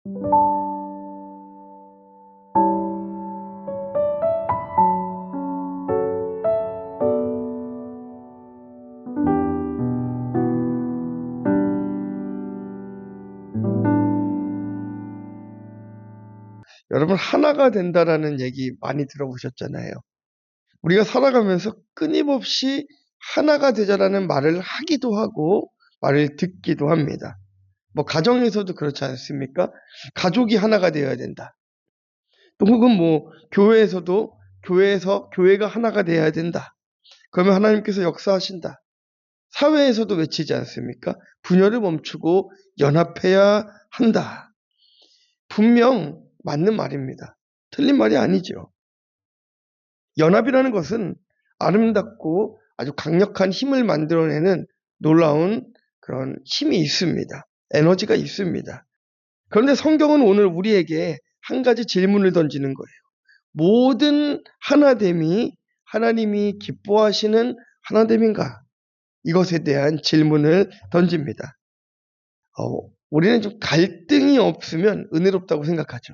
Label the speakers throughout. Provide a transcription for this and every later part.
Speaker 1: 여러분, 하나가 된다라는 얘기 많이 들어보셨잖아요. 우리가 살아가면서 끊임없이 하나가 되자라는 말을 하기도 하고 말을 듣기도 합니다. 뭐 가정에서도 그렇지 않습니까? 가족이 하나가 되어야 된다. 또 혹은 뭐 교회에서도 교회가 하나가 되어야 된다. 그러면 하나님께서 역사하신다. 사회에서도 외치지 않습니까? 분열을 멈추고 연합해야 한다. 분명 맞는 말입니다. 틀린 말이 아니죠. 연합이라는 것은 아름답고 아주 강력한 힘을 만들어내는 놀라운 그런 힘이 있습니다. 에너지가 있습니다. 그런데 성경은 오늘 우리에게 한 가지 질문을 던지는 거예요. 모든 하나됨이 하나님이 기뻐하시는 하나됨인가? 이것에 대한 질문을 던집니다. 우리는 좀 갈등이 없으면 은혜롭다고 생각하죠.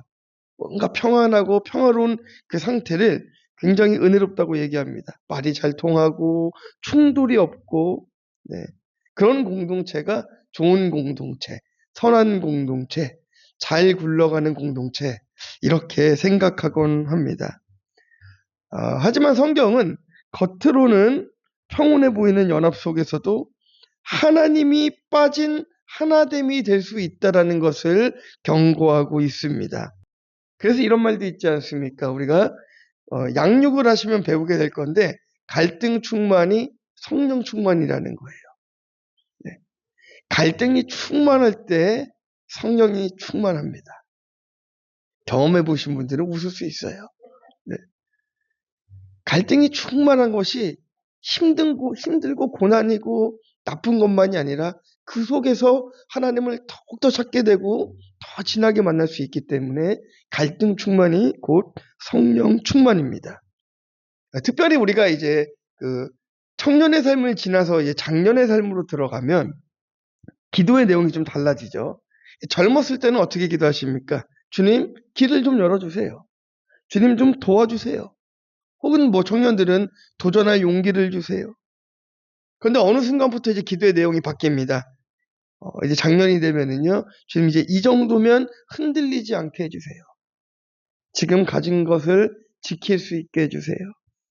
Speaker 1: 뭔가 평안하고 평화로운 그 상태를 굉장히 은혜롭다고 얘기합니다. 말이 잘 통하고 충돌이 없고, 네. 그런 공동체가 좋은 공동체, 선한 공동체, 잘 굴러가는 공동체, 이렇게 생각하곤 합니다. 하지만 성경은 겉으로는 평온해 보이는 연합 속에서도 하나님이 빠진 하나됨이 될 수 있다는 것을 경고하고 있습니다. 그래서 이런 말도 있지 않습니까? 우리가 양육을 하시면 배우게 될 건데 갈등 충만이 성령 충만이라는 거예요. 네. 갈등이 충만할 때 성령이 충만합니다. 경험해 보신 분들은 웃을 수 있어요. 네. 갈등이 충만한 것이 힘들고 고난이고 나쁜 것만이 아니라 그 속에서 하나님을 더욱더 찾게 되고 더 진하게 만날 수 있기 때문에 갈등 충만이 곧 성령 충만입니다. 특별히 우리가 이제 그 청년의 삶을 지나서 이제 장년의 삶으로 들어가면 기도의 내용이 좀 달라지죠. 젊었을 때는 어떻게 기도하십니까? 주님, 길을 좀 열어주세요. 주님 좀 도와주세요. 혹은 뭐 청년들은 도전할 용기를 주세요. 그런데 어느 순간부터 이제 기도의 내용이 바뀝니다. 이제 장년이 되면은요, 주님 이제 이 정도면 흔들리지 않게 해주세요. 지금 가진 것을 지킬 수 있게 해주세요.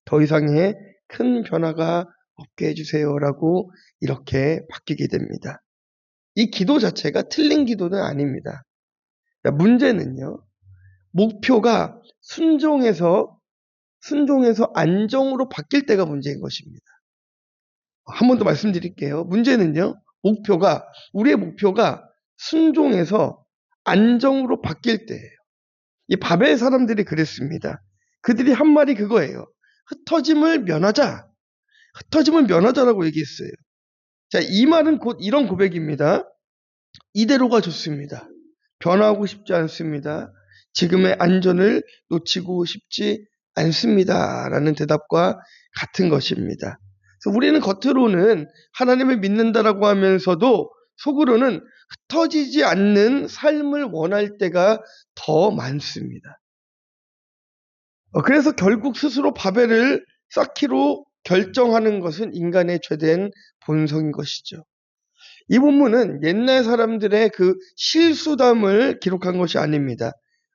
Speaker 1: 더 이상의 큰 변화가 없게 해주세요라고 이렇게 바뀌게 됩니다. 이 기도 자체가 틀린 기도는 아닙니다. 문제는요, 목표가 순종에서 안정으로 바뀔 때가 문제인 것입니다. 한 번 더 말씀드릴게요. 문제는요, 우리의 목표가 순종에서 안정으로 바뀔 때예요. 이 바벨 사람들이 그랬습니다. 그들이 한 말이 그거예요. 흩어짐을 면하자라고 얘기했어요. 자, 이 말은 곧 이런 고백입니다. 이대로가 좋습니다. 변화하고 싶지 않습니다. 지금의 안전을 놓치고 싶지 않습니다. 라는 대답과 같은 것입니다. 그래서 우리는 겉으로는 하나님을 믿는다라고 하면서도 속으로는 흩어지지 않는 삶을 원할 때가 더 많습니다. 그래서 결국 스스로 바벨을 쌓기로 결정하는 것은 인간의 죄된 본성인 것이죠. 이 본문은 옛날 사람들의 그 실수담을 기록한 것이 아닙니다.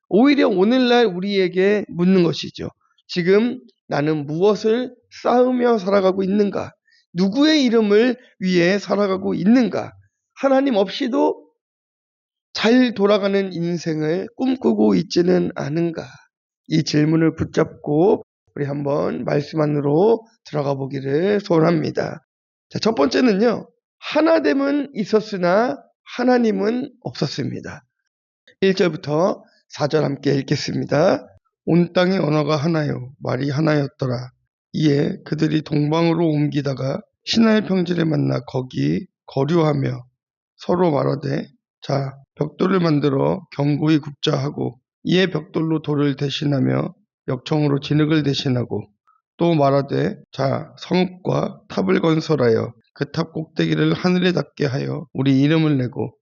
Speaker 1: 오히려 오늘날 우리에게 묻는 것이죠. 지금 나는 무엇을 쌓으며 살아가고 있는가? 누구의 이름을 위해 살아가고 있는가? 하나님 없이도 잘 돌아가는 인생을 꿈꾸고 있지는 않은가? 이 질문을 붙잡고 우리 한번 말씀 안으로 들어가 보기를 소원합니다. 자, 첫 번째는요. 하나됨은 있었으나 하나님은 없었습니다. 1절부터 4절 함께 읽겠습니다. 온 땅의 언어가 하나요, 말이 하나였더라. 이에 그들이 동방으로 옮기다가 시나이 평지를 만나 거기 거류하며 서로 말하되, 자, 벽돌을 만들어 견고히 굽자 하고, 이에 벽돌로 돌을 대신하며 역청으로 진흙을 대신하고, 또 말하되, 자, 성읍과 탑을 건설하여 그 탑 꼭대기를 하늘에 닿게 하여 우리 이름을 내고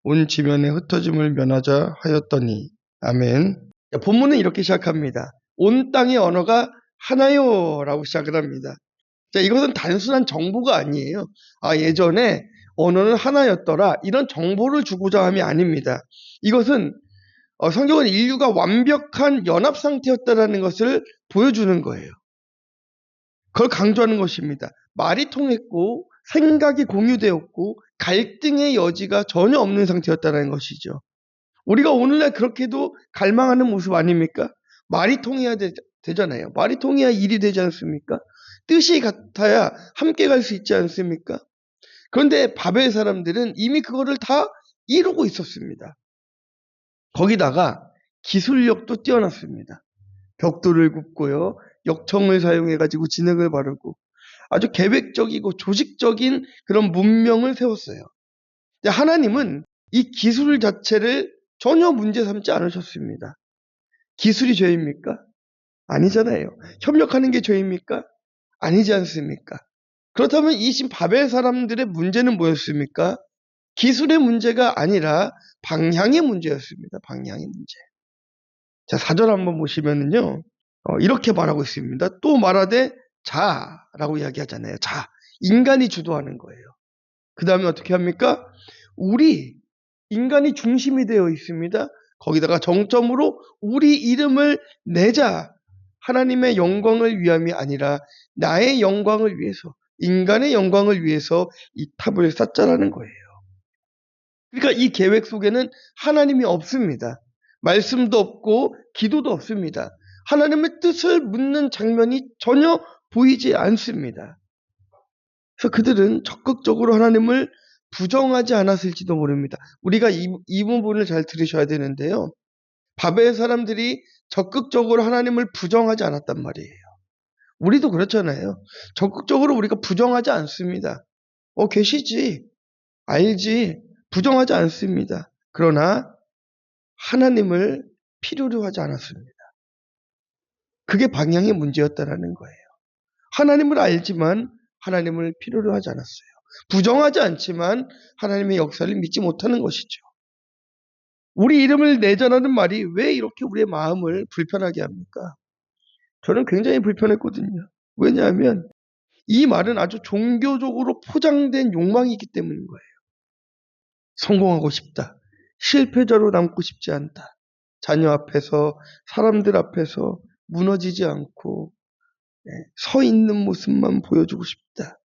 Speaker 1: 온 지면에 흩어짐을 면하자 하였더니. 아멘. 본문은 이렇게 시작합니다. 온 땅의 언어가 하나요 라고 시작을 합니다. 자, 이것은 단순한 정보가 아니에요. 예전에 언어는 하나였더라, 이런 정보를 주고자 함이 아닙니다. 이것은 성경은 인류가 완벽한 연합 상태였다라는 것을 보여주는 거예요. 그걸 강조하는 것입니다. 말이 통했고 생각이 공유되었고 갈등의 여지가 전혀 없는 상태였다는 것이죠. 우리가 오늘날 그렇게도 갈망하는 모습 아닙니까? 말이 통해야 되잖아요. 말이 통해야 일이 되지 않습니까? 뜻이 같아야 함께 갈 수 있지 않습니까? 그런데 바벨 사람들은 이미 그거를 다 이루고 있었습니다. 거기다가 기술력도 뛰어났습니다. 벽돌을 굽고요, 역청을 사용해가지고 진흙을 바르고 아주 계획적이고 조직적인 그런 문명을 세웠어요. 근데 하나님은 이 기술 자체를 전혀 문제 삼지 않으셨습니다. 기술이 죄입니까? 아니잖아요. 협력하는 게 죄입니까? 아니지 않습니까? 그렇다면 이 지금 바벨 사람들의 문제는 뭐였습니까? 기술의 문제가 아니라 방향의 문제였습니다. 방향의 문제. 자, 4절 한번 보시면은요, 이렇게 말하고 있습니다. 또 말하되 자라고 이야기하잖아요. 자, 인간이 주도하는 거예요. 그 다음에 어떻게 합니까? 우리 인간이 중심이 되어 있습니다. 거기다가 정점으로 우리 이름을 내자. 하나님의 영광을 위함이 아니라 나의 영광을 위해서, 인간의 영광을 위해서 이 탑을 쌓자라는 거예요. 그러니까 이 계획 속에는 하나님이 없습니다. 말씀도 없고 기도도 없습니다. 하나님의 뜻을 묻는 장면이 전혀 보이지 않습니다. 그래서 그들은 적극적으로 하나님을 부정하지 않았을지도 모릅니다. 우리가 이 부분을 잘 들으셔야 되는데요. 바벨 사람들이 적극적으로 하나님을 부정하지 않았단 말이에요. 우리도 그렇잖아요. 적극적으로 우리가 부정하지 않습니다. 계시지, 알지, 부정하지 않습니다. 그러나 하나님을 필요로 하지 않았습니다. 그게 방향의 문제였다라는 거예요. 하나님을 알지만 하나님을 필요로 하지 않았어요. 부정하지 않지만 하나님의 역사를 믿지 못하는 것이죠. 우리 이름을 내자라는 말이 왜 이렇게 우리의 마음을 불편하게 합니까? 저는 굉장히 불편했거든요. 왜냐하면 이 말은 아주 종교적으로 포장된 욕망이 있기 때문인 거예요. 성공하고 싶다. 실패자로 남고 싶지 않다. 자녀 앞에서, 사람들 앞에서 무너지지 않고 서 있는 모습만 보여주고 싶다.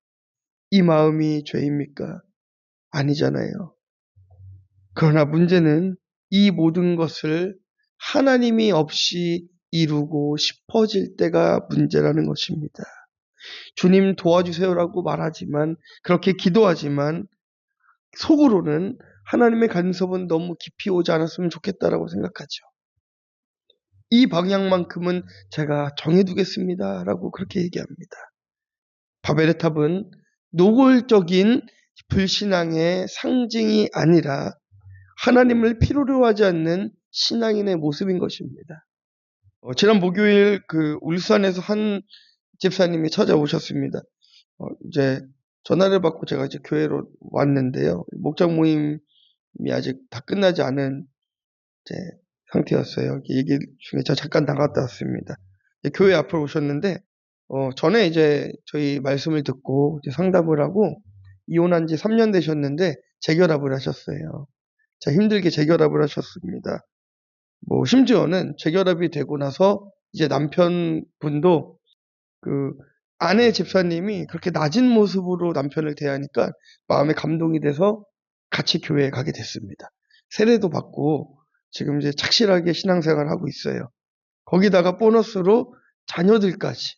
Speaker 1: 이 마음이 죄입니까? 아니잖아요. 그러나 문제는 이 모든 것을 하나님이 없이 이루고 싶어질 때가 문제라는 것입니다. 주님 도와주세요라고 말하지만, 그렇게 기도하지만 속으로는 하나님의 간섭은 너무 깊이 오지 않았으면 좋겠다라고 생각하죠. 이 방향만큼은 제가 정해두겠습니다라고 그렇게 얘기합니다. 바벨의 탑은 노골적인 불신앙의 상징이 아니라 하나님을 필요로 하지 않는 신앙인의 모습인 것입니다. 지난 목요일 울산에서 한 집사님이 찾아오셨습니다. 이제 전화를 받고 제가 이제 교회로 왔는데요. 목장 모임이 아직 다 끝나지 않은 이제 상태였어요. 얘기 중에 제가 잠깐 나갔다 왔습니다. 교회 앞으로 오셨는데, 전에 이제 저희 말씀을 듣고 이제 상담을 하고 이혼한 지 3년 되셨는데 재결합을 하셨어요. 자, 힘들게 재결합을 하셨습니다. 심지어는 재결합이 되고 나서 이제 남편분도 아내 집사님이 그렇게 낮은 모습으로 남편을 대하니까 마음에 감동이 돼서 같이 교회에 가게 됐습니다. 세례도 받고 지금 이제 착실하게 신앙생활을 하고 있어요. 거기다가 보너스로 자녀들까지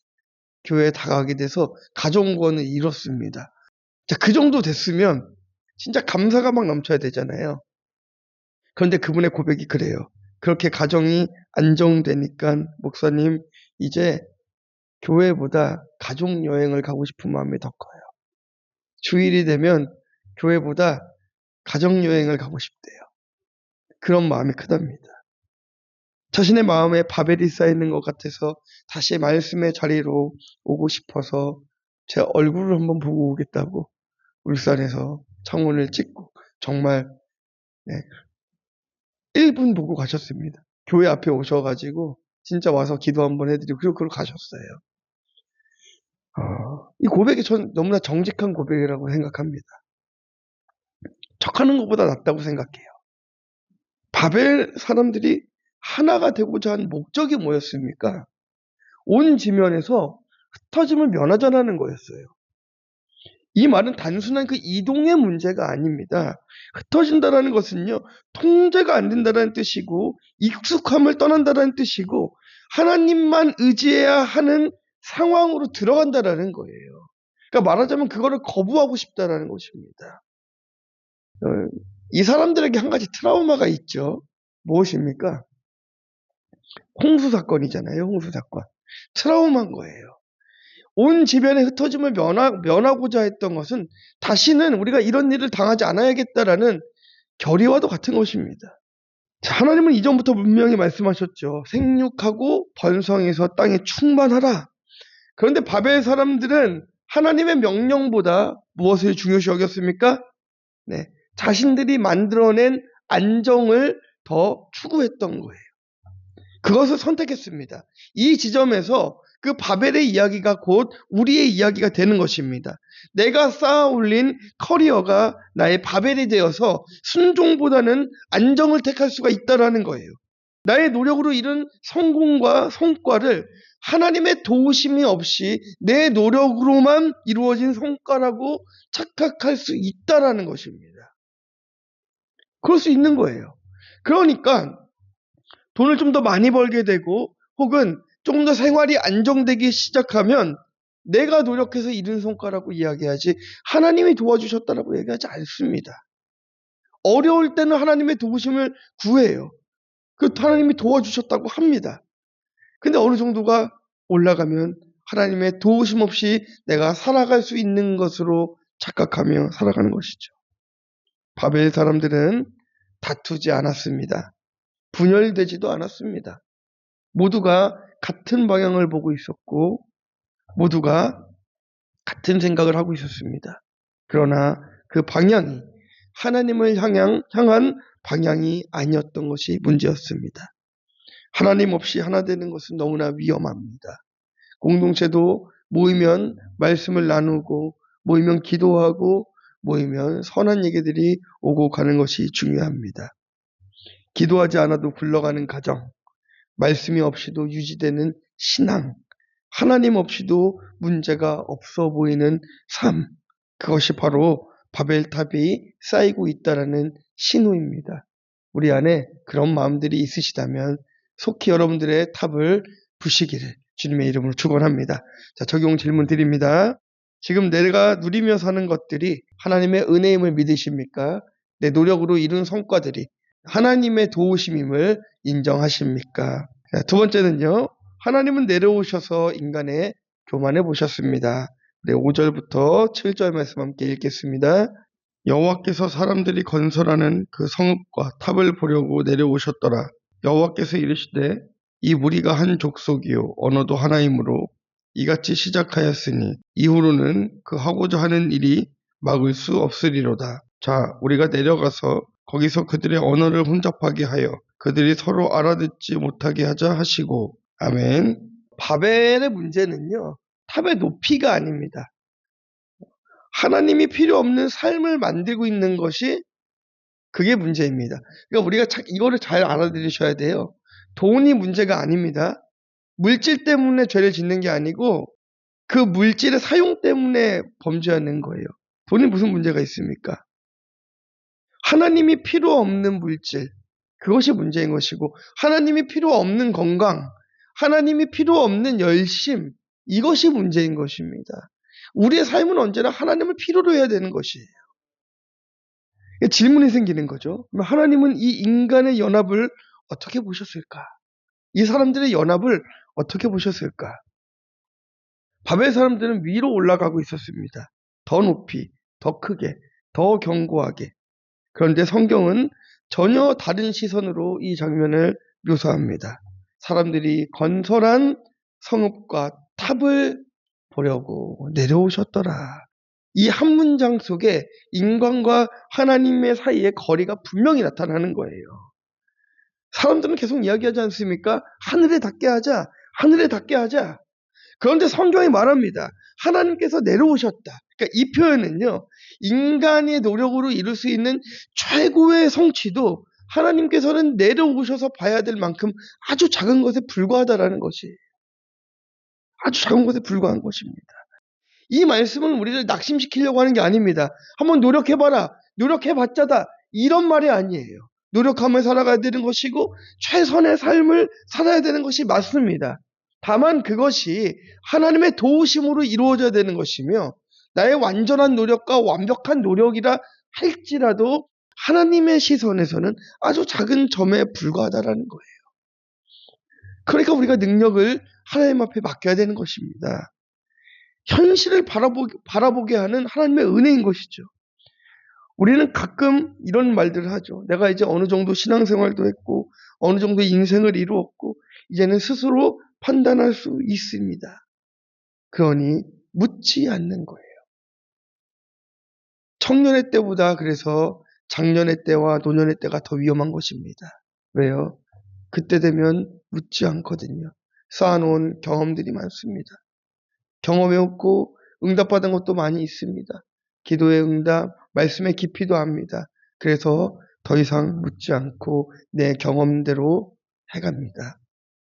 Speaker 1: 교회에 다가가게 돼서 가정구원을 이뤘습니다. 자, 그 정도 됐으면 진짜 감사가 막 넘쳐야 되잖아요. 그런데 그분의 고백이 그래요. 그렇게 가정이 안정되니까 목사님, 이제 교회보다 가족여행을 가고 싶은 마음이 더 커요. 주일이 되면 교회보다 가족여행을 가고 싶대요. 그런 마음이 크답니다. 자신의 마음에 바벨이 쌓이는 것 같아서 다시 말씀의 자리로 오고 싶어서 제 얼굴을 한번 보고 오겠다고 울산에서 창문을 찍고 정말 네, 1분 보고 가셨습니다. 교회 앞에 오셔가지고 진짜 와서 기도 한번 해드리고 그러고 가셨어요. 이 고백이 전 너무나 정직한 고백이라고 생각합니다. 척하는 것보다 낫다고 생각해요. 바벨 사람들이 하나가 되고자 한 목적이 뭐였습니까? 온 지면에서 흩어짐을 면하자라는 거였어요. 이 말은 단순한 그 이동의 문제가 아닙니다. 흩어진다라는 것은요, 통제가 안 된다는 뜻이고, 익숙함을 떠난다는 뜻이고, 하나님만 의지해야 하는 상황으로 들어간다라는 거예요. 그러니까 말하자면 그거를 거부하고 싶다라는 것입니다. 이 사람들에게 한 가지 트라우마가 있죠. 무엇입니까? 홍수 사건이잖아요. 홍수 사건. 트라우마인 거예요. 온 지변의 흩어짐을 면하고자 했던 것은 다시는 우리가 이런 일을 당하지 않아야겠다라는 결의와도 같은 것입니다. 자, 하나님은 이전부터 분명히 말씀하셨죠. 생육하고 번성해서 땅에 충만하라. 그런데 바벨 사람들은 하나님의 명령보다 무엇을 중요시 여겼습니까? 네, 자신들이 만들어낸 안정을 더 추구했던 거예요. 그것을 선택했습니다. 이 지점에서 그 바벨의 이야기가 곧 우리의 이야기가 되는 것입니다. 내가 쌓아 올린 커리어가 나의 바벨이 되어서 순종보다는 안정을 택할 수가 있다는 거예요. 나의 노력으로 이룬 성공과 성과를 하나님의 도우심이 없이 내 노력으로만 이루어진 성과라고 착각할 수 있다는 것입니다. 그럴 수 있는 거예요. 그러니까 돈을 좀 더 많이 벌게 되고 혹은 좀 더 생활이 안정되기 시작하면 내가 노력해서 이룬 성과라고 이야기하지 하나님이 도와주셨다라고 얘기하지 않습니다. 어려울 때는 하나님의 도우심을 구해요. 그 하나님이 도와주셨다고 합니다. 근데 어느 정도가 올라가면 하나님의 도우심 없이 내가 살아갈 수 있는 것으로 착각하며 살아가는 것이죠. 바벨 사람들은 다투지 않았습니다. 분열되지도 않았습니다. 모두가 같은 방향을 보고 있었고 모두가 같은 생각을 하고 있었습니다. 그러나 그 방향이 하나님을 향한 방향이 아니었던 것이 문제였습니다. 하나님 없이 하나 되는 것은 너무나 위험합니다. 공동체도 모이면 말씀을 나누고 모이면 기도하고 모이면 선한 얘기들이 오고 가는 것이 중요합니다. 기도하지 않아도 굴러가는 가정, 말씀이 없이도 유지되는 신앙, 하나님 없이도 문제가 없어 보이는 삶, 그것이 바로 바벨탑이 쌓이고 있다는 신호입니다. 우리 안에 그런 마음들이 있으시다면 속히 여러분들의 탑을 부시기를 주님의 이름으로 축원합니다. 자, 적용 질문 드립니다. 지금 내가 누리며 사는 것들이 하나님의 은혜임을 믿으십니까? 내 노력으로 이룬 성과들이 하나님의 도우심임을 인정하십니까? 자, 두 번째는요. 하나님은 내려오셔서 인간의 교만해 보셨습니다. 네, 5절부터 7절 말씀 함께 읽겠습니다. 여호와께서 사람들이 건설하는 그 성읍과 탑을 보려고 내려오셨더라. 여호와께서 이르시되 이 무리가 한 족속이요 언어도 하나이므로 이같이 시작하였으니 이후로는 그 하고자 하는 일이 막을 수 없으리로다. 자, 우리가 내려가서 거기서 그들의 언어를 혼잡하게 하여 그들이 서로 알아듣지 못하게 하자 하시고. 아멘. 바벨의 문제는요, 탑의 높이가 아닙니다. 하나님이 필요 없는 삶을 만들고 있는 것이 그게 문제입니다. 그러니까 우리가 이거를 잘 알아들으셔야 돼요. 돈이 문제가 아닙니다. 물질 때문에 죄를 짓는 게 아니고 그 물질의 사용 때문에 범죄하는 거예요. 돈이 무슨 문제가 있습니까? 하나님이 필요 없는 물질, 그것이 문제인 것이고 하나님이 필요 없는 건강, 하나님이 필요 없는 열심, 이것이 문제인 것입니다. 우리의 삶은 언제나 하나님을 필요로 해야 되는 것이에요. 질문이 생기는 거죠. 하나님은 이 인간의 연합을 어떻게 보셨을까? 이 사람들의 연합을 어떻게 보셨을까? 바벨 사람들은 위로 올라가고 있었습니다. 더 높이, 더 크게, 더 견고하게. 그런데 성경은 전혀 다른 시선으로 이 장면을 묘사합니다. 사람들이 건설한 성읍과 탑을 보려고 내려오셨더라. 이 한 문장 속에 인간과 하나님의 사이의 거리가 분명히 나타나는 거예요. 사람들은 계속 이야기하지 않습니까? 하늘에 닿게 하자, 하늘에 닿게 하자. 그런데 성경이 말합니다. 하나님께서 내려오셨다. 그러니까 이 표현은요, 인간의 노력으로 이룰 수 있는 최고의 성취도 하나님께서는 내려오셔서 봐야 될 만큼 아주 작은 것에 불과하다라는 것이, 아주 작은 것에 불과한 것입니다. 이 말씀은 우리를 낙심시키려고 하는 게 아닙니다. 한번 노력해봐라, 노력해봤자다, 이런 말이 아니에요. 노력하며 살아가야 되는 것이고 최선의 삶을 살아야 되는 것이 맞습니다. 다만 그것이 하나님의 도우심으로 이루어져야 되는 것이며, 나의 완전한 노력과 완벽한 노력이라 할지라도 하나님의 시선에서는 아주 작은 점에 불과하다라는 거예요. 그러니까 우리가 능력을 하나님 앞에 맡겨야 되는 것입니다. 현실을 바라보게 하는 하나님의 은혜인 것이죠. 우리는 가끔 이런 말들을 하죠. 내가 이제 어느 정도 신앙생활도 했고 어느 정도 인생을 이루었고 이제는 스스로 판단할 수 있습니다. 그러니 묻지 않는 거예요. 청년의 때보다 그래서 장년의 때와 노년의 때가 더 위험한 것입니다. 왜요? 그때 되면 묻지 않거든요. 쌓아놓은 경험들이 많습니다. 경험해왔고 응답받은 것도 많이 있습니다. 기도의 응답, 말씀의 깊이도 압니다. 그래서 더 이상 묻지 않고 내 경험대로 해갑니다.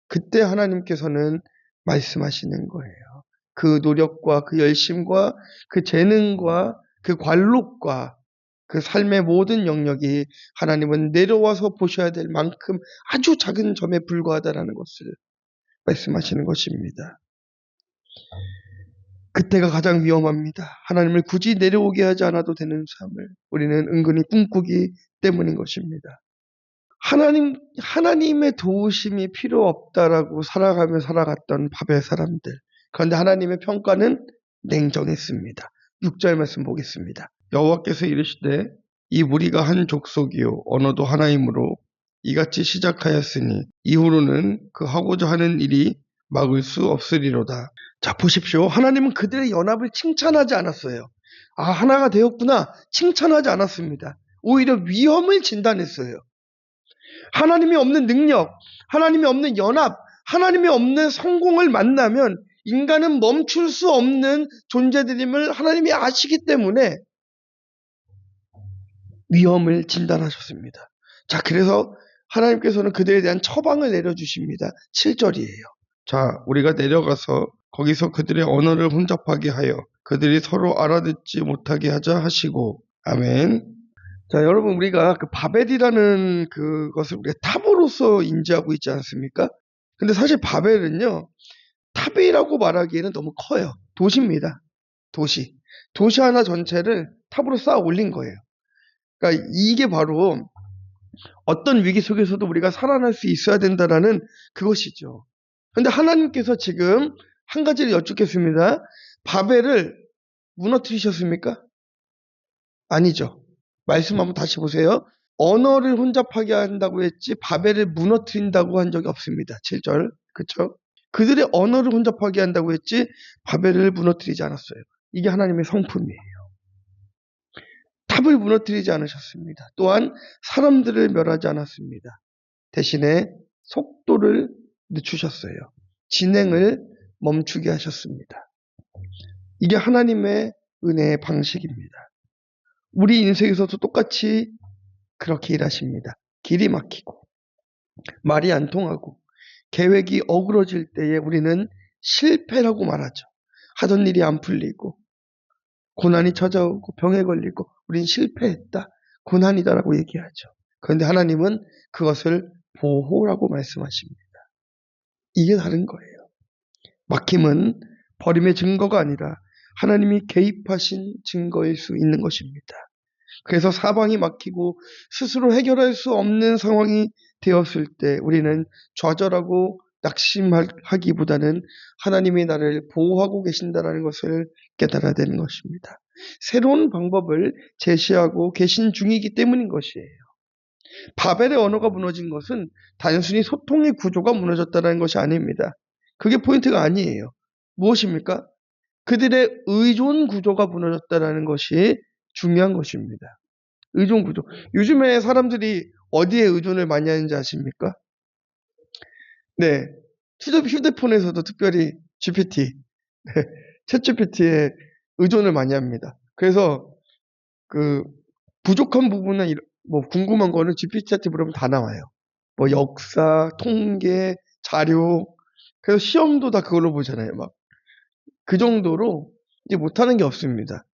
Speaker 1: 그때 하나님께서는 말씀하시는 거예요. 그 노력과 그 열심과 그 재능과 그 관록과 그 삶의 모든 영역이 하나님은 내려와서 보셔야 될 만큼 아주 작은 점에 불과하다라는 것을 말씀하시는 것입니다. 그때가 가장 위험합니다. 하나님을 굳이 내려오게 하지 않아도 되는 삶을 우리는 은근히 꿈꾸기 때문인 것입니다. 하나님의 도우심이 필요 없다라고 살아갔던 바벨 사람들. 그런데 하나님의 평가는 냉정했습니다. 6절 말씀 보겠습니다. 여호와께서 이르시되 이 무리가 한 족속이요 언어도 하나이므로 이같이 시작하였으니 이후로는 그 하고자 하는 일이 막을 수 없으리로다. 자, 보십시오. 하나님은 그들의 연합을 칭찬하지 않았어요. 아, 하나가 되었구나. 칭찬하지 않았습니다. 오히려 위험을 진단했어요. 하나님이 없는 능력, 하나님이 없는 연합, 하나님이 없는 성공을 만나면 인간은 멈출 수 없는 존재들임을 하나님이 아시기 때문에 위험을 진단하셨습니다. 자, 그래서 하나님께서는 그들에 대한 처방을 내려주십니다. 7절이에요. 자, 우리가 내려가서 거기서 그들의 언어를 혼잡하게 하여 그들이 서로 알아듣지 못하게 하자 하시고. 아멘. 자, 여러분, 우리가 그 바벨이라는 그것을 우리가 탑으로서 인지하고 있지 않습니까? 근데 사실 바벨은요, 탑이라고 말하기에는 너무 커요. 도시입니다. 도시. 도시 하나 전체를 탑으로 쌓아 올린 거예요. 그러니까 이게 바로 어떤 위기 속에서도 우리가 살아날 수 있어야 된다라는 그것이죠. 근데 하나님께서 지금 한 가지를 여쭙겠습니다. 바벨을 무너뜨리셨습니까? 아니죠. 말씀 한번 다시 보세요. 언어를 혼잡하게 한다고 했지 바벨을 무너뜨린다고 한 적이 없습니다. 7절. 그렇죠? 그들의 언어를 혼잡하게 한다고 했지 바벨을 무너뜨리지 않았어요. 이게 하나님의 성품이에요. 탑을 무너뜨리지 않으셨습니다. 또한 사람들을 멸하지 않았습니다. 대신에 속도를 늦추셨어요. 진행을 멈추게 하셨습니다. 이게 하나님의 은혜의 방식입니다. 우리 인생에서도 똑같이 그렇게 일하십니다. 길이 막히고 말이 안 통하고 계획이 어그러질 때에 우리는 실패라고 말하죠. 하던 일이 안 풀리고 고난이 찾아오고 병에 걸리고 우린 실패했다, 고난이다라고 얘기하죠. 그런데 하나님은 그것을 보호라고 말씀하십니다. 이게 다른 거예요. 막힘은 버림의 증거가 아니라 하나님이 개입하신 증거일 수 있는 것입니다. 그래서 사방이 막히고 스스로 해결할 수 없는 상황이 되었을 때 우리는 좌절하고 낙심하기보다는 하나님이 나를 보호하고 계신다는 것을 깨달아야 되는 것입니다. 새로운 방법을 제시하고 계신 중이기 때문인 것이에요. 바벨의 언어가 무너진 것은 단순히 소통의 구조가 무너졌다는 것이 아닙니다. 그게 포인트가 아니에요. 무엇입니까? 그들의 의존 구조가 무너졌다는 것이 중요한 것입니다. 의존 구조. 요즘에 사람들이 어디에 의존을 많이 하는지 아십니까? 네. 휴대폰에서도 특별히 GPT, 챗 GPT에 의존을 많이 합니다. 그래서 그 부족한 부분은 뭐 궁금한 거는 GPT한테 물으면 다 나와요. 뭐 역사, 통계, 자료. 그래서 시험도 다 그걸로 보잖아요. 막 그 정도로 이제 못하는 게 없습니다.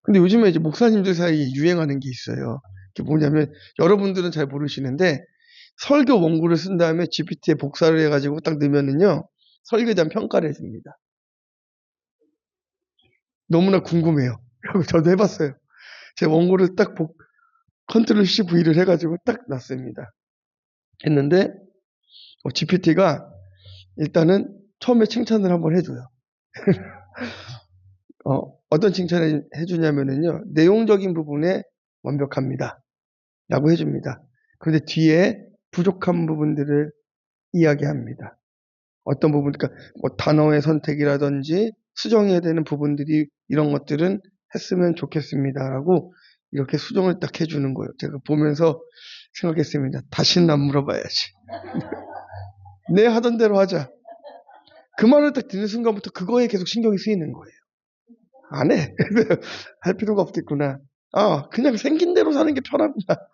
Speaker 1: 근데 요즘에 이제 목사님들 사이에 유행하는 게 있어요. 그게 뭐냐면 여러분들은 잘 모르시는데 설교 원고를 쓴 다음에 GPT에 복사를 해가지고 딱 넣으면은요 설교에 대한 평가를 해줍니다. 너무나 궁금해요. 그리고 저도 해봤어요. 제 원고를 딱 컨트롤 C V를 해가지고 딱 놨습니다. 했는데 GPT가 일단은 처음에 칭찬을 한번 해줘요. 어떤 칭찬을 해주냐면은요 내용적인 부분에 완벽합니다. 라고 해줍니다. 그런데 뒤에 부족한 부분들을 이야기합니다. 어떤 부분, 그러니까 뭐 단어의 선택이라든지 수정해야 되는 부분들이 이런 것들은 했으면 좋겠습니다라고 이렇게 수정을 딱 해주는 거예요. 제가 보면서 생각했습니다. 다시는 안 물어봐야지. 내 하던 대로 하자. 그 말을 딱 듣는 순간부터 그거에 계속 신경이 쓰이는 거예요. 안 해. 할 필요가 없겠구나. 그냥 생긴 대로 사는 게 편합니다.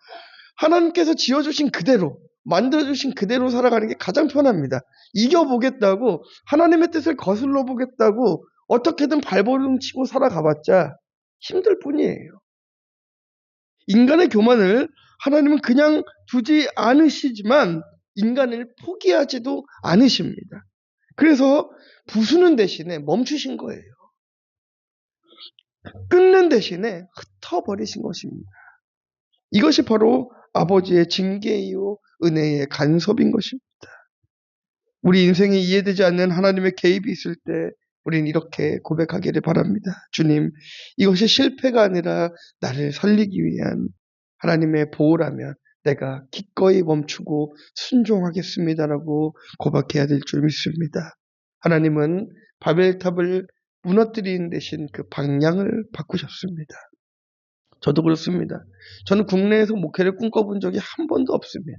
Speaker 1: 하나님께서 지어주신 그대로, 만들어주신 그대로 살아가는 게 가장 편합니다. 이겨보겠다고, 하나님의 뜻을 거슬러 보겠다고, 어떻게든 발버둥 치고 살아가봤자 힘들 뿐이에요. 인간의 교만을 하나님은 그냥 두지 않으시지만, 인간을 포기하지도 않으십니다. 그래서 부수는 대신에 멈추신 거예요. 끊는 대신에 흩어버리신 것입니다. 이것이 바로 아버지의 징계이요 은혜의 간섭인 것입니다. 우리 인생에 이해되지 않는 하나님의 개입이 있을 때 우리는 이렇게 고백하기를 바랍니다. 주님, 이것이 실패가 아니라 나를 살리기 위한 하나님의 보호라면 내가 기꺼이 멈추고 순종하겠습니다라고 고백해야 될 줄 믿습니다. 하나님은 바벨탑을 무너뜨리는 대신 그 방향을 바꾸셨습니다. 저도 그렇습니다. 저는 국내에서 목회를 꿈꿔본 적이 한 번도 없습니다.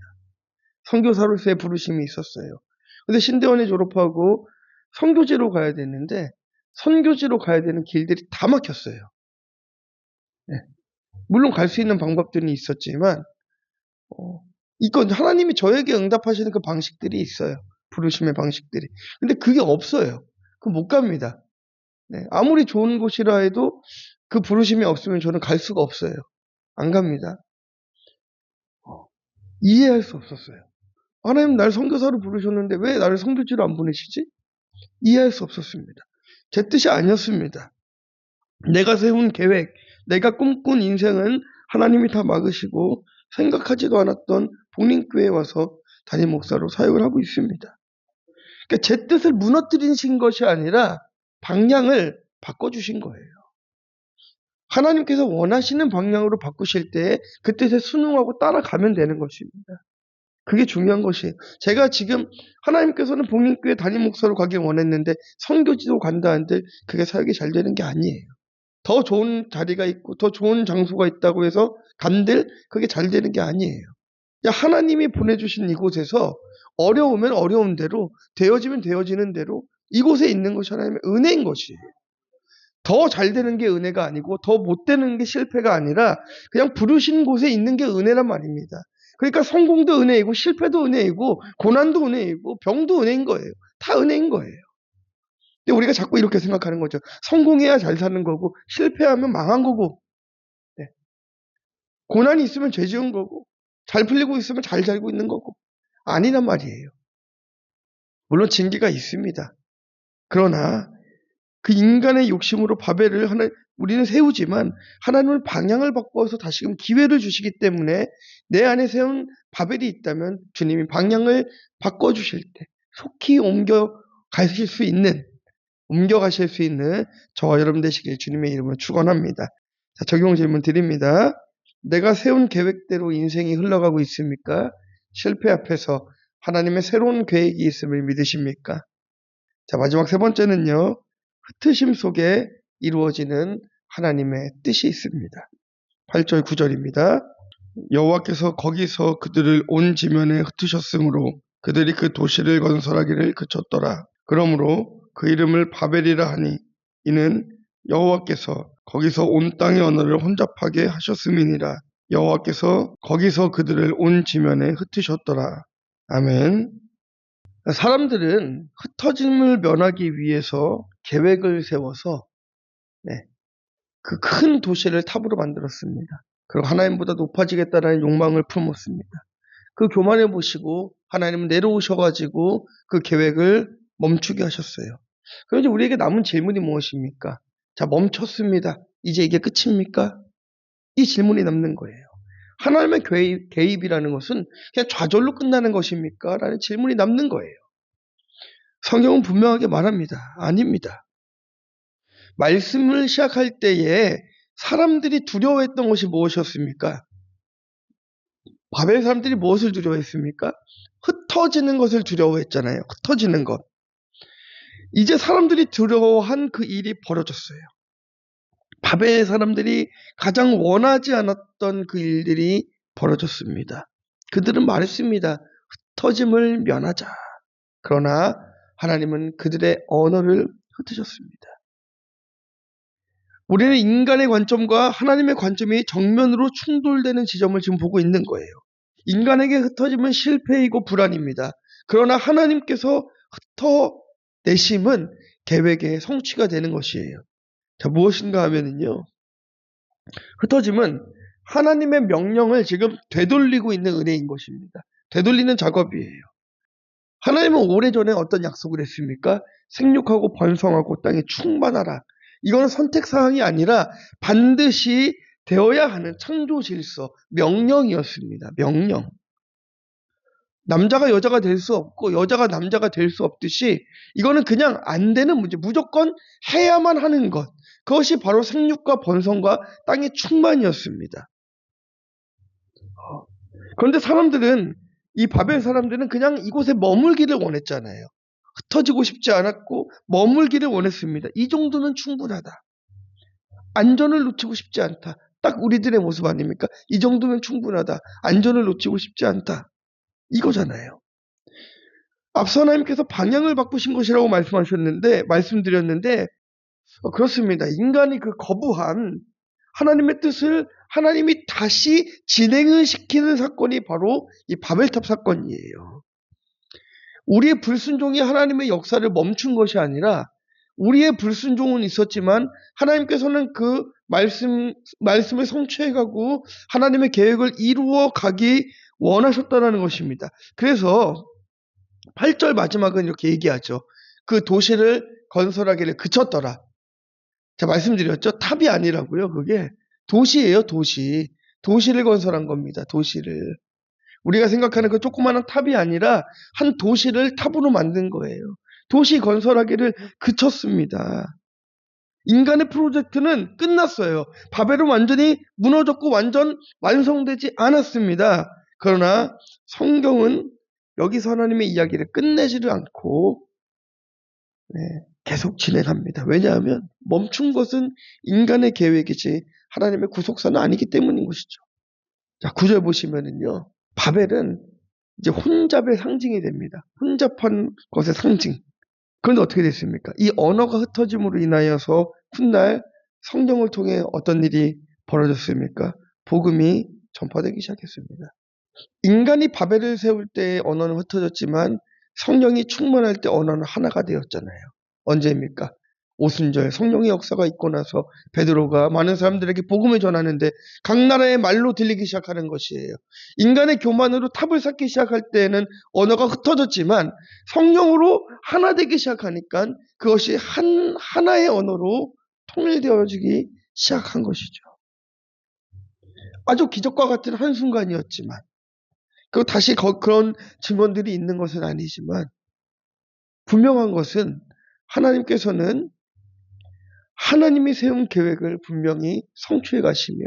Speaker 1: 선교사로서의 부르심이 있었어요. 근데 신대원에 졸업하고 선교지로 가야 되는데 선교지로 가야 되는 길들이 다 막혔어요. 네. 물론 갈 수 있는 방법들이 있었지만 이건 하나님이 저에게 응답하시는 그 방식들이 있어요. 부르심의 방식들이. 근데 그게 없어요. 그럼 못 갑니다. 네. 아무리 좋은 곳이라 해도 그 부르심이 없으면 저는 갈 수가 없어요. 안 갑니다. 이해할 수 없었어요. 하나님 날 선교사로 부르셨는데 왜 나를 선교지로 안 보내시지? 이해할 수 없었습니다. 제 뜻이 아니었습니다. 내가 세운 계획, 내가 꿈꾼 인생은 하나님이 다 막으시고 생각하지도 않았던 복림교회에 와서 담임 목사로 사역을 하고 있습니다. 그러니까 제 뜻을 무너뜨리신 것이 아니라 방향을 바꿔주신 거예요. 하나님께서 원하시는 방향으로 바꾸실 때 그 뜻에 순응하고 따라가면 되는 것입니다. 그게 중요한 것이에요. 제가 지금 하나님께서는 복림교회 담임 목사로 가길 원했는데 선교지로 간다 한들 그게 사역이 잘 되는 게 아니에요. 더 좋은 자리가 있고 더 좋은 장소가 있다고 해서 간들 그게 잘 되는 게 아니에요. 하나님이 보내주신 이곳에서 어려우면 어려운 대로 되어지면 되어지는 대로 이곳에 있는 것이 하나님의 은혜인 것이에요. 더 잘 되는 게 은혜가 아니고 더 못 되는 게 실패가 아니라 그냥 부르신 곳에 있는 게 은혜란 말입니다. 그러니까 성공도 은혜이고 실패도 은혜이고 고난도 은혜이고 병도 은혜인 거예요. 다 은혜인 거예요. 근데 우리가 자꾸 이렇게 생각하는 거죠. 성공해야 잘 사는 거고 실패하면 망한 거고 네. 고난이 있으면 죄 지은 거고 잘 풀리고 있으면 잘 살고 있는 거고 아니란 말이에요. 물론 징계가 있습니다. 그러나 그 인간의 욕심으로 바벨을 우리는 세우지만 하나님은 방향을 바꿔서 다시금 기회를 주시기 때문에 내 안에 세운 바벨이 있다면 주님이 방향을 바꿔주실 때 속히 옮겨가실 수 있는 저와 여러분 되시길 주님의 이름으로 축원합니다. 자, 적용 질문 드립니다. 내가 세운 계획대로 인생이 흘러가고 있습니까? 실패 앞에서 하나님의 새로운 계획이 있음을 믿으십니까? 자, 마지막 세 번째는요. 흩으심 속에 이루어지는 하나님의 뜻이 있습니다. 8절 9절입니다. 여호와께서 거기서 그들을 온 지면에 흩으셨으므로 그들이 그 도시를 건설하기를 그쳤더라. 그러므로 그 이름을 바벨이라 하니 이는 여호와께서 거기서 온 땅의 언어를 혼잡하게 하셨음이니라. 여호와께서 거기서 그들을 온 지면에 흩으셨더라. 아멘. 사람들은 흩어짐을 면하기 위해서 계획을 세워서 그 큰 도시를 탑으로 만들었습니다. 그리고 하나님보다 높아지겠다는 욕망을 품었습니다. 그 교만을 보시고 하나님은 내려오셔가지고 그 계획을 멈추게 하셨어요. 그런데 우리에게 남은 질문이 무엇입니까? 자, 멈췄습니다. 이제 이게 끝입니까? 이 질문이 남는 거예요. 하나님의 개입이라는 것은 그냥 좌절로 끝나는 것입니까? 라는 질문이 남는 거예요. 성경은 분명하게 말합니다. 아닙니다. 말씀을 시작할 때에 사람들이 두려워했던 것이 무엇이었습니까? 바벨 사람들이 무엇을 두려워했습니까? 흩어지는 것을 두려워했잖아요. 흩어지는 것. 이제 사람들이 두려워한 그 일이 벌어졌어요. 바벨 사람들이 가장 원하지 않았던 그 일들이 벌어졌습니다. 그들은 말했습니다. 흩어짐을 면하자. 그러나 하나님은 그들의 언어를 흩으셨습니다. 우리는 인간의 관점과 하나님의 관점이 정면으로 충돌되는 지점을 지금 보고 있는 거예요. 인간에게 흩어짐은 실패이고 불안입니다. 그러나 하나님께서 흩어내심은 계획의 성취가 되는 것이에요. 자, 무엇인가 하면은요. 흩어짐은 하나님의 명령을 지금 되돌리고 있는 은혜인 것입니다. 되돌리는 작업이에요. 하나님은 오래전에 어떤 약속을 했습니까? 생육하고 번성하고 땅에 충만하라. 이건 선택사항이 아니라 반드시 되어야 하는 창조 질서, 명령이었습니다. 명령. 남자가 여자가 될 수 없고 여자가 남자가 될 수 없듯이 이거는 그냥 안 되는 문제. 무조건 해야만 하는 것. 그것이 바로 생육과 번성과 땅의 충만이었습니다. 그런데 사람들은 이 바벨 사람들은 그냥 이곳에 머물기를 원했잖아요. 흩어지고 싶지 않았고 머물기를 원했습니다. 이 정도는 충분하다. 안전을 놓치고 싶지 않다. 딱 우리들의 모습 아닙니까? 이 정도면 충분하다. 안전을 놓치고 싶지 않다. 이거잖아요. 앞서 하나님께서 방향을 바꾸신 것이라고 말씀드렸는데 그렇습니다. 인간이 그 거부한 하나님의 뜻을 하나님이 다시 진행을 시키는 사건이 바로 이 바벨탑 사건이에요. 우리의 불순종이 하나님의 역사를 멈춘 것이 아니라 우리의 불순종은 있었지만 하나님께서는 그 말씀을 성취해가고 하나님의 계획을 이루어 가기 원하셨다는 것입니다. 그래서 8절 마지막은 이렇게 얘기하죠. 그 도시를 건설하기를 그쳤더라. 제가 말씀드렸죠. 탑이 아니라고요. 그게 도시예요. 도시. 도시를 건설한 겁니다. 도시를. 우리가 생각하는 그 조그마한 탑이 아니라 한 도시를 탑으로 만든 거예요. 도시 건설하기를 그쳤습니다. 인간의 프로젝트는 끝났어요. 바벨은 완전히 무너졌고 완전 완성되지 않았습니다. 그러나 성경은 여기서 하나님의 이야기를 끝내지를 않고 계속 진행합니다. 왜냐하면 멈춘 것은 인간의 계획이지 하나님의 구속사는 아니기 때문인 것이죠. 자, 9절 보시면은요. 바벨은 이제 혼잡의 상징이 됩니다. 혼잡한 것의 상징. 그런데 어떻게 됐습니까? 이 언어가 흩어짐으로 인하여서 훗날 성경을 통해 어떤 일이 벌어졌습니까? 복음이 전파되기 시작했습니다. 인간이 바벨을 세울 때 언어는 흩어졌지만 성령이 충만할 때 언어는 하나가 되었잖아요. 언제입니까? 오순절 성령의 역사가 있고 나서 베드로가 많은 사람들에게 복음을 전하는데 각 나라의 말로 들리기 시작하는 것이에요. 인간의 교만으로 탑을 쌓기 시작할 때에는 언어가 흩어졌지만 성령으로 하나 되기 시작하니까 그것이 하나의 언어로 통일되어지기 시작한 것이죠. 아주 기적과 같은 한순간이었지만 그리고 다시 그런 증언들이 있는 것은 아니지만 분명한 것은 하나님께서는 하나님이 세운 계획을 분명히 성취해 가시며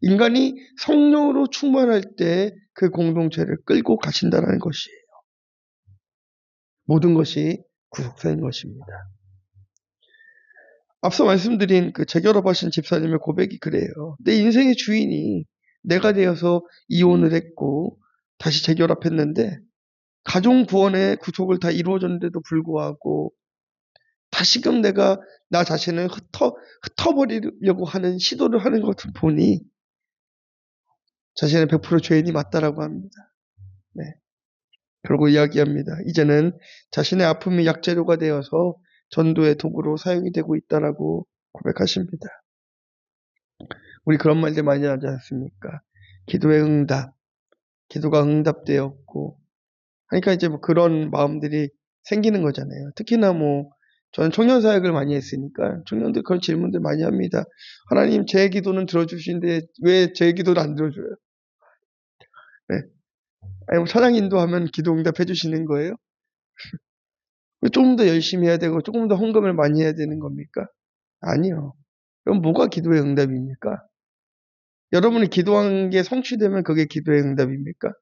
Speaker 1: 인간이 성령으로 충만할 때 그 공동체를 끌고 가신다는 것이에요. 모든 것이 구속사인 것입니다. 앞서 말씀드린 그 재결합하신 집사님의 고백이 그래요. 내 인생의 주인이 내가 되어서 이혼을 했고 다시 재결합했는데 가정 구원의 구속을 다 이루어졌는데도 불구하고 다시금 내가 나 자신을 흩어버리려고 하는 시도를 하는 것을 보니 자신의 100% 죄인이 맞다라고 합니다. 네. 그러고 이야기합니다. 이제는 자신의 아픔이 약재료가 되어서 전도의 도구로 사용이 되고 있다라고 고백하십니다. 우리 그런 말들 많이 하지 않습니까? 기도의 응답, 기도가 응답되었고 그러니까 이제 뭐 그런 마음들이 생기는 거잖아요. 특히나 뭐 저는 청년 사역을 많이 했으니까 청년들 그런 질문들 많이 합니다. 하나님 제 기도는 들어주시는데 왜 제 기도를 안 들어줘요? 네. 아니 뭐 찬양 인도하면 기도 응답해 주시는 거예요? 조금 더 열심히 해야 되고 조금 더 헌금을 많이 해야 되는 겁니까? 아니요. 그럼 뭐가 기도의 응답입니까? 여러분이 기도한 게 성취되면 그게 기도의 응답입니까?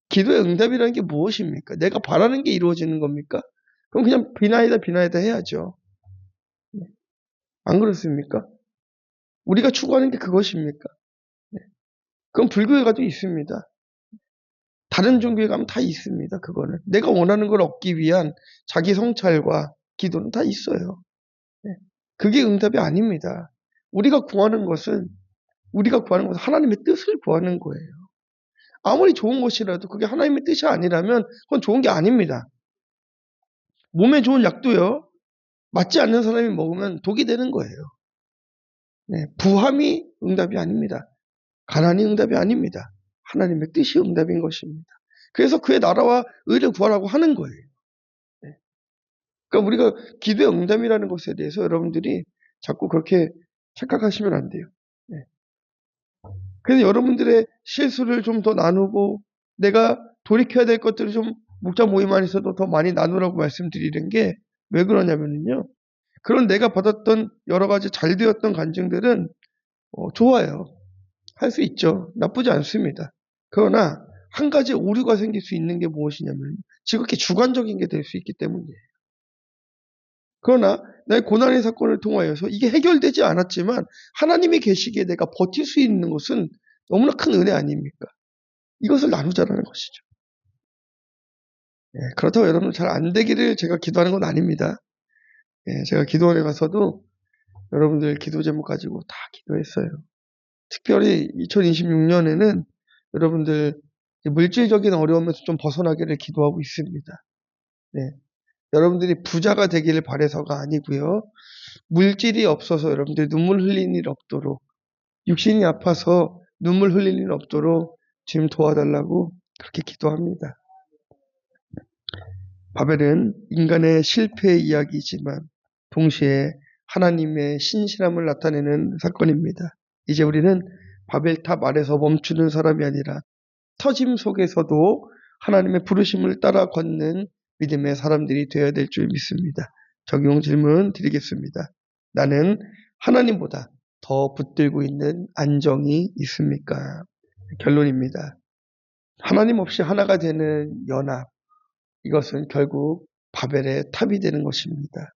Speaker 1: 기도의 응답이라는 게 무엇입니까? 내가 바라는 게 이루어지는 겁니까? 그럼 그냥 비나이다 해야죠. 안 그렇습니까? 우리가 추구하는 게 그것입니까? 그럼 불교에 가도 있습니다. 다른 종교에 가면 다 있습니다. 그거는. 내가 원하는 걸 얻기 위한 자기 성찰과 기도는 다 있어요. 그게 응답이 아닙니다. 우리가 구하는 것은 하나님의 뜻을 구하는 거예요. 아무리 좋은 것이라도 그게 하나님의 뜻이 아니라면 그건 좋은 게 아닙니다. 몸에 좋은 약도요. 맞지 않는 사람이 먹으면 독이 되는 거예요. 네, 부함이 응답이 아닙니다. 가난이 응답이 아닙니다. 하나님의 뜻이 응답인 것입니다. 그래서 그의 나라와 의를 구하라고 하는 거예요. 네. 그러니까 우리가 기도의 응답이라는 것에 대해서 여러분들이 자꾸 그렇게 착각하시면 안 돼요. 네. 그래서 여러분들의 실수를 좀 더 나누고 내가 돌이켜야 될 것들을 좀 목자 모임 안에서도 더 많이 나누라고 말씀드리는 게 왜 그러냐면요. 그런 내가 받았던 여러 가지 잘 되었던 간증들은 좋아요. 할 수 있죠. 나쁘지 않습니다. 그러나 한 가지 오류가 생길 수 있는 게 무엇이냐면 지극히 주관적인 게 될 수 있기 때문이에요. 그러나 나의 고난의 사건을 통하여서 이게 해결되지 않았지만 하나님이 계시기에 내가 버틸 수 있는 것은 너무나 큰 은혜 아닙니까? 이것을 나누자라는 것이죠. 그렇다고 여러분 잘 안 되기를 제가 기도하는 건 아닙니다. 제가 기도원에 가서도 여러분들 기도 제목 가지고 다 기도했어요. 특별히 2026년에는 여러분들 물질적인 어려움에서 좀 벗어나기를 기도하고 있습니다. 네. 여러분들이 부자가 되기를 바라서가 아니고요. 물질이 없어서 여러분들이 눈물 흘리는 일 없도록 육신이 아파서 눈물 흘리는 일 없도록 지금 도와달라고 그렇게 기도합니다. 바벨은 인간의 실패의 이야기이지만 동시에 하나님의 신실함을 나타내는 사건입니다. 이제 우리는 바벨탑 아래서 멈추는 사람이 아니라 터짐 속에서도 하나님의 부르심을 따라 걷는 믿음의 사람들이 되어야 될 줄 믿습니다. 적용 질문 드리겠습니다. 나는 하나님보다 더 붙들고 있는 안정이 있습니까? 결론입니다. 하나님 없이 하나가 되는 연합, 이것은 결국 바벨의 탑이 되는 것입니다.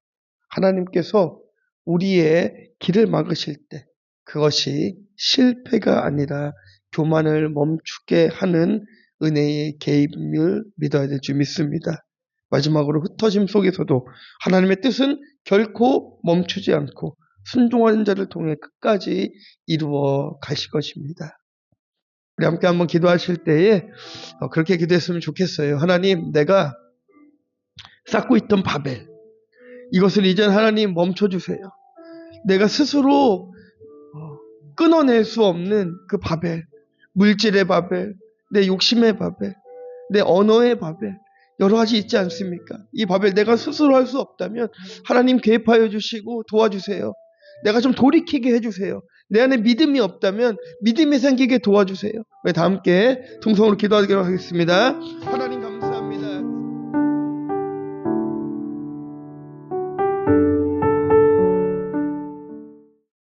Speaker 1: 하나님께서 우리의 길을 막으실 때 그것이 실패가 아니라 교만을 멈추게 하는 은혜의 개입을 믿어야 될 줄 믿습니다. 마지막으로 흩어짐 속에서도 하나님의 뜻은 결코 멈추지 않고 순종하는 자를 통해 끝까지 이루어 가실 것입니다. 우리 함께 한번 기도하실 때에 그렇게 기도했으면 좋겠어요. 하나님, 내가 쌓고 있던 바벨, 이것을 이제 하나님 멈춰주세요. 내가 스스로 끊어낼 수 없는 그 바벨, 물질의 바벨, 내 욕심의 바벨, 내 언어의 바벨, 여러 가지 있지 않습니까? 이 바벨 내가 스스로 할 수 없다면 하나님 개입하여 주시고 도와주세요. 내가 좀 돌이키게 해주세요. 내 안에 믿음이 없다면 믿음이 생기게 도와주세요. 다 함께 통성으로 기도하기로 하겠습니다. 하나님